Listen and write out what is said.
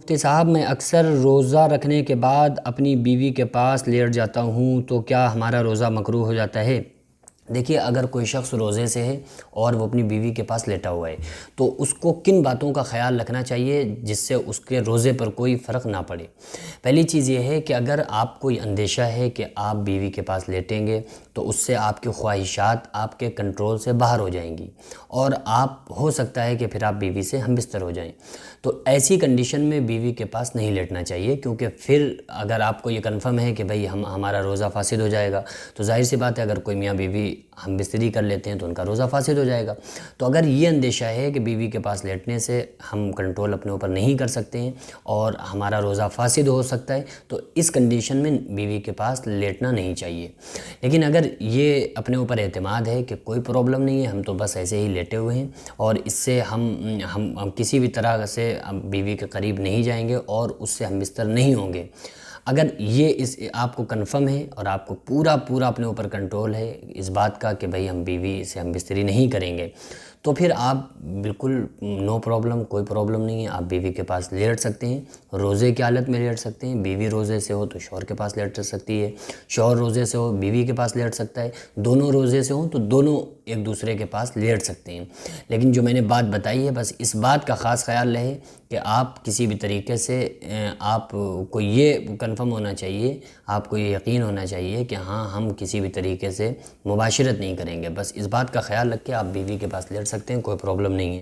मुफ्ती साहब, मैं अक्सर रोज़ा रखने के बाद अपनी बीवी के पास लेट जाता हूँ, तो क्या हमारा रोज़ा मकरूह हो जाता है? देखिए, अगर कोई शख्स रोज़े से है और वो अपनी बीवी के पास लेटा हुआ है, तो उसको किन बातों का ख़याल रखना चाहिए जिससे उसके रोज़े पर कोई फ़र्क ना पड़े। पहली चीज़ ये है कि अगर आपको ये अंदेशा है कि आप बीवी के पास लेटेंगे तो उससे आपकी ख्वाहिशात आपके कंट्रोल से बाहर हो जाएंगी और आप हो सकता है कि फिर आप बीवी से हम बिस्तर हो जाएं। तो ऐसी कंडीशन में बीवी के पास नहीं लेटना चाहिए, क्योंकि फिर अगर आपको ये कंफर्म है कि भाई हमारा रोज़ा फासिद हो जाएगा, तो जाहिर सी बात है अगर कोई मियाँ बीवी हम बिस्तरी कर लेते हैं तो उनका रोज़ा फासिद हो जाएगा। तो अगर ये अंदेशा है कि बीवी के पास लेटने से हम कंट्रोल अपने ऊपर नहीं कर सकते हैं और हमारा रोज़ा फासिद हो सकता है, तो इस कंडीशन में बीवी के पास लेटना नहीं चाहिए। लेकिन अगर ये अपने ऊपर एतमाद है कि कोई प्रॉब्लम नहीं है, हम तो बस ऐसे ही लेटे हुए हैं और इससे हम किसी भी तरह से बीवी के करीब नहीं जाएंगे और उससे हम बिस्तर नहीं होंगे, अगर ये इस आपको कंफर्म है और आपको पूरा पूरा अपने ऊपर कंट्रोल है इस बात का कि भाई हम बीवी से हम बिस्तरी नहीं करेंगे, तो फिर आप बिल्कुल नो प्रॉब्लम, कोई प्रॉब्लम नहीं है, आप बीवी के पास लेट सकते हैं। रोज़े की हालत में लेट सकते हैं। बीवी रोज़े से हो तो शौहर के पास लेट सकती है, शौहर रोज़े से हो बीवी के पास लेट सकता है, दोनों रोज़े से हो तो दोनों एक दूसरे के पास लेट सकते हैं। लेकिन जो मैंने बात बताई है, बस इस बात का ख़ास ख्याल रहे कि आप किसी भी तरीके से आपको ये कंफर्म होना चाहिए, आपको ये यकीन होना चाहिए कि हाँ, हम किसी भी तरीके से मुबाशरत नहीं करेंगे। बस इस बात का ख्याल रख के आप बीवी के पास लेट सकते हैं, कोई प्रॉब्लम नहीं है।